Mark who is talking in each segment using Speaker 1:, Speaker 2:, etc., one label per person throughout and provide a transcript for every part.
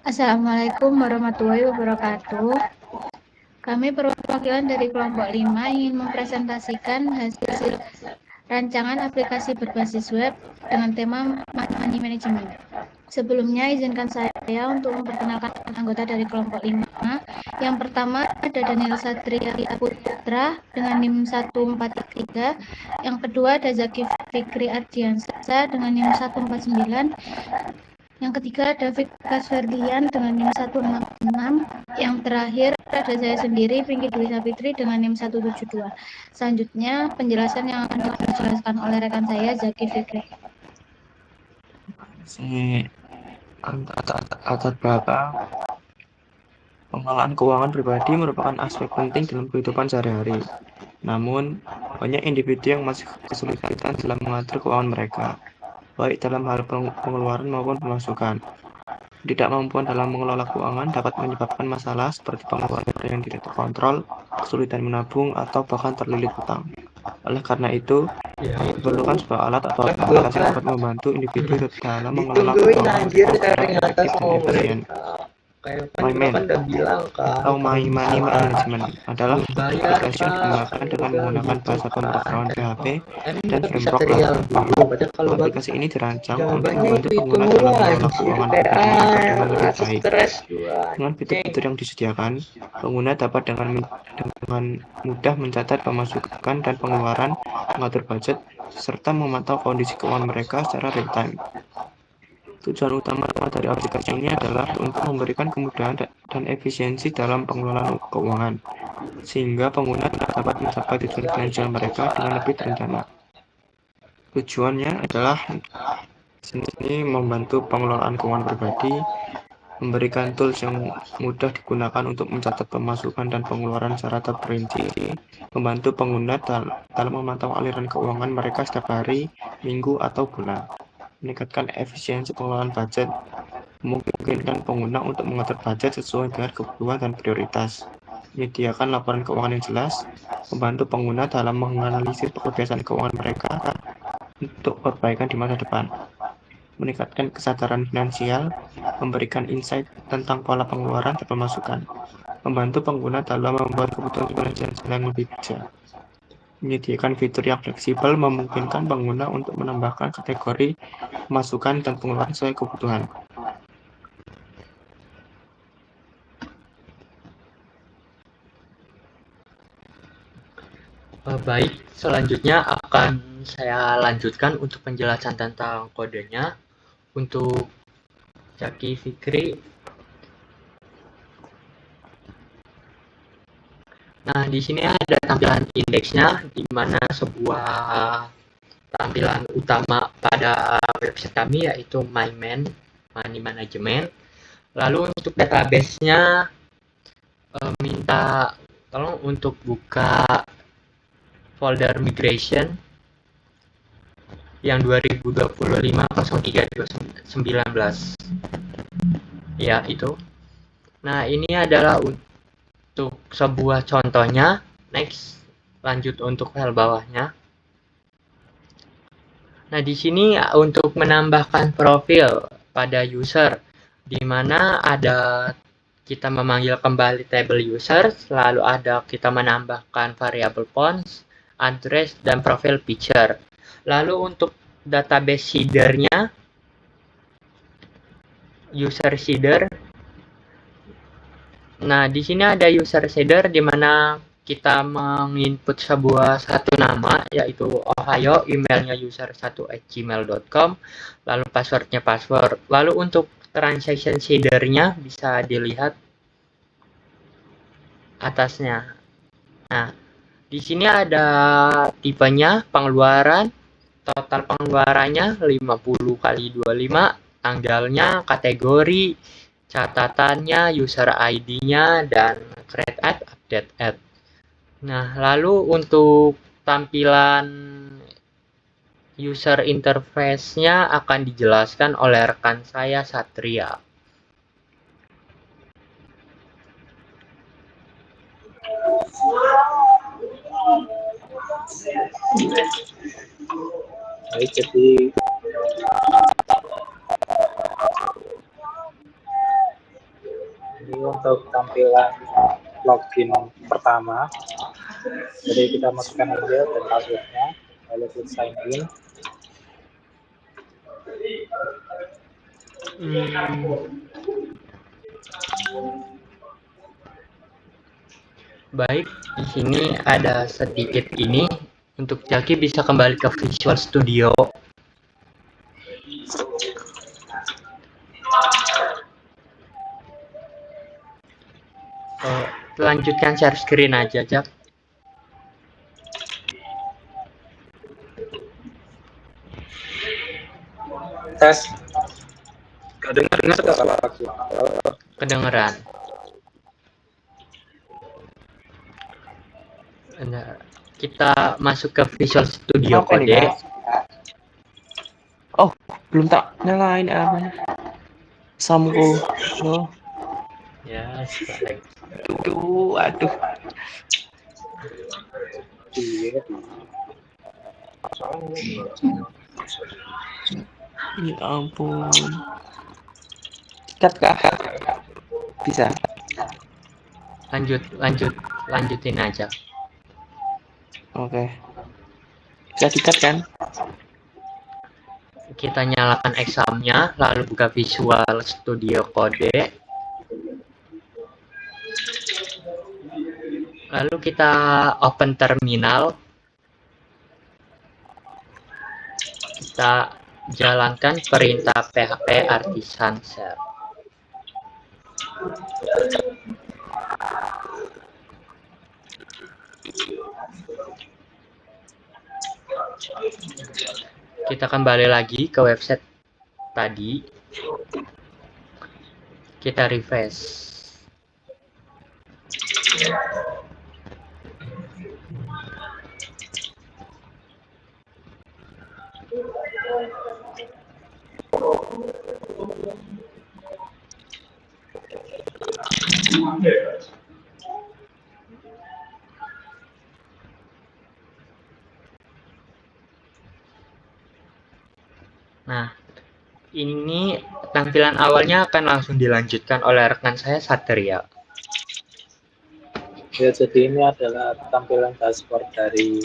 Speaker 1: Assalamualaikum warahmatullahi wabarakatuh. Kami perwakilan dari kelompok 5 ingin mempresentasikan hasil rancangan aplikasi berbasis web dengan tema money management. Sebelumnya, izinkan saya untuk memperkenalkan anggota dari kelompok 5. Yang pertama ada Daniel Satria Putra dengan NIM 143. Yang kedua ada Zaki Fikri Ardiansa dengan NIM 149. Yang ketiga ada Vikas Ferdian dengan NIM 166. Yang terakhir ada saya sendiri, Pinky Dwi Sapitri dengan NIM 172. Selanjutnya penjelasan yang akan dijelaskan oleh rekan saya, Zaki Fikri.
Speaker 2: Latar belakang pengelolaan keuangan pribadi merupakan aspek penting dalam kehidupan sehari-hari. Namun, banyak individu yang masih kesulitan dalam mengatur keuangan mereka, baik dalam hal pengeluaran maupun pemasukan. Ketidakmampuan dalam mengelola keuangan dapat menyebabkan masalah seperti pengeluaran yang tidak terkontrol, kesulitan menabung, atau bahkan terlilit hutang. Oleh karena itu, diperlukan sebuah alat atau aplikasi yang dapat membantu individu dalam mengelola keuangan mereka secara efektif dan efisien. MyMan atau My Money Management adalah aplikasi yang dikembangkan dengan menggunakan bahasa pemrograman PHP dan framework Laravel. Aplikasi ini dirancang untuk membantu pengguna dalam mengelola keuangan pribadi mereka dengan lebih baik. Dengan fitur-fitur yang disediakan, pengguna dapat dengan mudah mencatat pemasukan dan pengeluaran, mengatur budget, serta memantau kondisi keuangan mereka secara real-time. Tujuan utama dari aplikasi ini adalah untuk memberikan kemudahan dan efisiensi dalam pengelolaan keuangan, sehingga pengguna dapat mencapai tujuan finansial mereka dengan lebih terencana. Tujuannya adalah sini membantu pengelolaan keuangan pribadi, memberikan tools yang mudah digunakan untuk mencatat pemasukan dan pengeluaran secara terperinci, membantu pengguna dalam memantau aliran keuangan mereka setiap hari, minggu, atau bulan, meningkatkan efisiensi pengelolaan budget, memungkinkan pengguna untuk mengatur budget sesuai dengan kebutuhan dan prioritas, menyediakan laporan keuangan yang jelas, membantu pengguna dalam menganalisis kebiasaan keuangan mereka untuk perbaikan di masa depan, meningkatkan kesadaran finansial, memberikan insight tentang pola pengeluaran dan pemasukan, membantu pengguna dalam membuat keputusan finansial yang lebih bijak, menyediakan fitur yang fleksibel, memungkinkan pengguna untuk menambahkan kategori pemasukan dan pengeluaran sesuai kebutuhan.
Speaker 3: Baik, selanjutnya akan saya lanjutkan untuk penjelasan tentang kodenya. Untuk Zaki Fikri. Nah, di sini ada tampilan indeksnya, di mana sebuah tampilan utama pada website kami yaitu MyMan Money Management. Lalu untuk database-nya minta tolong untuk buka folder migration yang 2025-03-2019 ya itu. Nah, ini adalah untuk sebuah contohnya. Next, lanjut untuk file bawahnya. Nah, di sini untuk menambahkan profil pada user, di mana ada kita memanggil kembali table user, selalu ada kita menambahkan variabel fonts, address, dan profil picture. Lalu untuk database seeder-nya, user seeder. Nah, di sini ada user seeder di mana kita menginput satu nama yaitu Ohio, emailnya user1@gmail.com, lalu passwordnya password. Lalu untuk transaction seeder-nya bisa dilihat atasnya. Nah, di sini ada tipenya pengeluaran, total pengeluarannya 50 kali 25, tanggalnya, kategori, catatannya, user ID-nya, dan create ad, update ad. Nah, lalu untuk tampilan user interface-nya akan dijelaskan oleh rekan saya, Satria.
Speaker 4: Baik, jadi ini untuk tampilan login pertama. Jadi kita masukkan email dan passwordnya, lalu klik sign in.
Speaker 3: Baik, di sini ada sedikit ini untuk Jaki bisa kembali ke Visual Studio. Lanjutkan share screen aja, Jak.
Speaker 4: Tes. Kedengaran salah aku.
Speaker 3: Kedengeran. Nah, kita masuk ke Visual Studio
Speaker 2: Oke nih,
Speaker 3: Code.
Speaker 2: guys. Oh, belum tak nyalain apa? Samko. No.
Speaker 3: Ya, selesai.
Speaker 2: Aduh. Ya ampun. Cut kah? Bisa.
Speaker 3: Lanjutin aja.
Speaker 2: Oke. Bisa di-cut kan?
Speaker 3: Kita nyalakan examnya, lalu buka Visual Studio Code. Lalu kita open terminal. Kita jalankan perintah php artisan shell. Kita kembali lagi ke website tadi. Kita refresh. Nah, ini tampilan awalnya akan langsung dilanjutkan oleh rekan saya, Satria.
Speaker 4: Ya, jadi ini adalah tampilan dashboard dari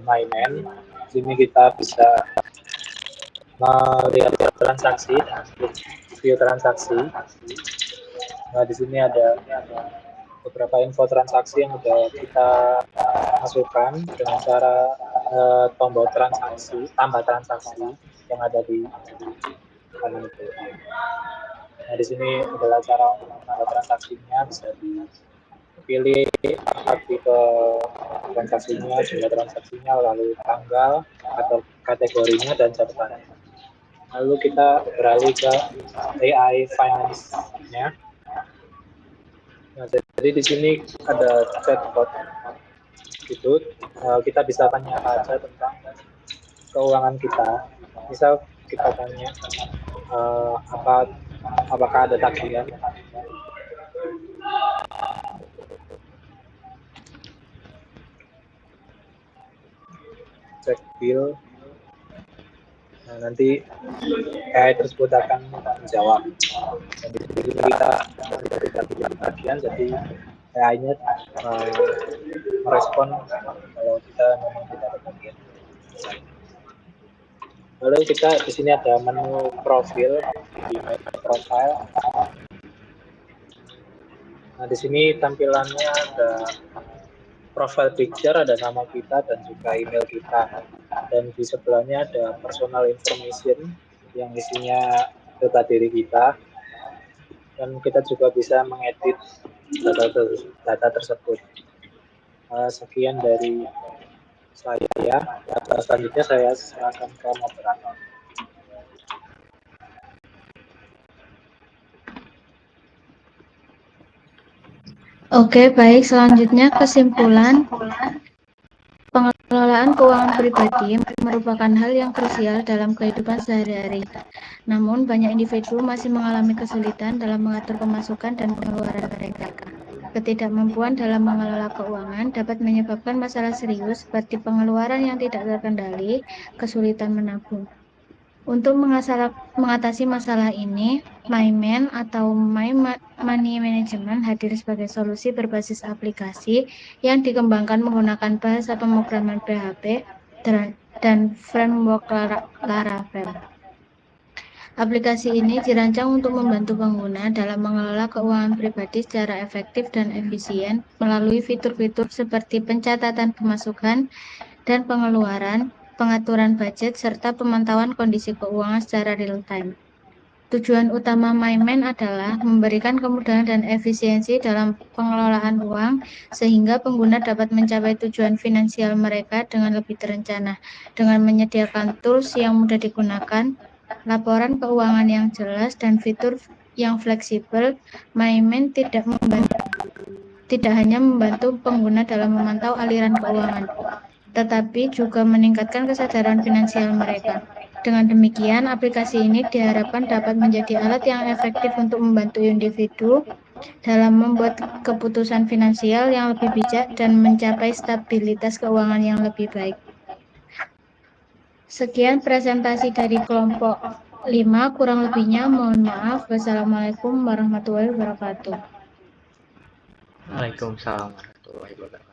Speaker 4: MyMan. Di sini kita bisa melihat transaksi dan view transaksi. Nah, di sini ada beberapa info transaksi yang sudah kita masukkan dengan cara tombol transaksi, tambah transaksi yang ada di kanan itu. Nah, di sini adalah cara menambah transaksinya, bisa dipilih tipe transaksinya, jumlah transaksinya, lalu tanggal atau kategorinya dan catatannya. Lalu kita beralih ke AI Finance-nya. Nah, jadi di sini ada chatbot gitu, kita bisa tanya apa aja tentang keuangan kita. Misal kita tanya apakah ada tagihan, cek bill. Nah, nanti AI tersebut akan menjawab. Dan di sini kita memberikan tagihan, jadi AI-nya merespon kalau kita memang tidak ada tagihan. Lalu kita di sini ada menu profil di menu profile. Nah, di sini tampilannya ada profile picture, ada nama kita dan juga email kita. Dan di sebelahnya ada personal information yang isinya data diri kita. Dan kita juga bisa mengedit data tersebut. Sekian dari saya. Selanjutnya saya serahkan ke moderator.
Speaker 1: Oke, baik. Selanjutnya kesimpulan. Pengelolaan keuangan pribadi merupakan hal yang krusial dalam kehidupan sehari-hari. Namun, banyak individu masih mengalami kesulitan dalam mengatur pemasukan dan pengeluaran mereka. Ketidakmampuan dalam mengelola keuangan dapat menyebabkan masalah serius seperti pengeluaran yang tidak terkendali, kesulitan menabung. Untuk mengatasi masalah ini, MyMan atau My Money Management hadir sebagai solusi berbasis aplikasi yang dikembangkan menggunakan bahasa pemrograman PHP dan framework Laravel. Aplikasi ini dirancang untuk membantu pengguna dalam mengelola keuangan pribadi secara efektif dan efisien melalui fitur-fitur seperti pencatatan pemasukan dan pengeluaran, pengaturan budget, serta pemantauan kondisi keuangan secara real-time. Tujuan utama MyMan adalah memberikan kemudahan dan efisiensi dalam pengelolaan uang sehingga pengguna dapat mencapai tujuan finansial mereka dengan lebih terencana. Dengan menyediakan tools yang mudah digunakan, laporan keuangan yang jelas, dan fitur yang fleksibel, MyMan tidak hanya membantu pengguna dalam memantau aliran keuangan, tetapi juga meningkatkan kesadaran finansial mereka. Dengan demikian, aplikasi ini diharapkan dapat menjadi alat yang efektif untuk membantu individu dalam membuat keputusan finansial yang lebih bijak dan mencapai stabilitas keuangan yang lebih baik. Sekian presentasi dari kelompok 5, kurang lebihnya mohon maaf. Wassalamualaikum warahmatullahi wabarakatuh.
Speaker 3: Waalaikumsalam warahmatullahi wabarakatuh.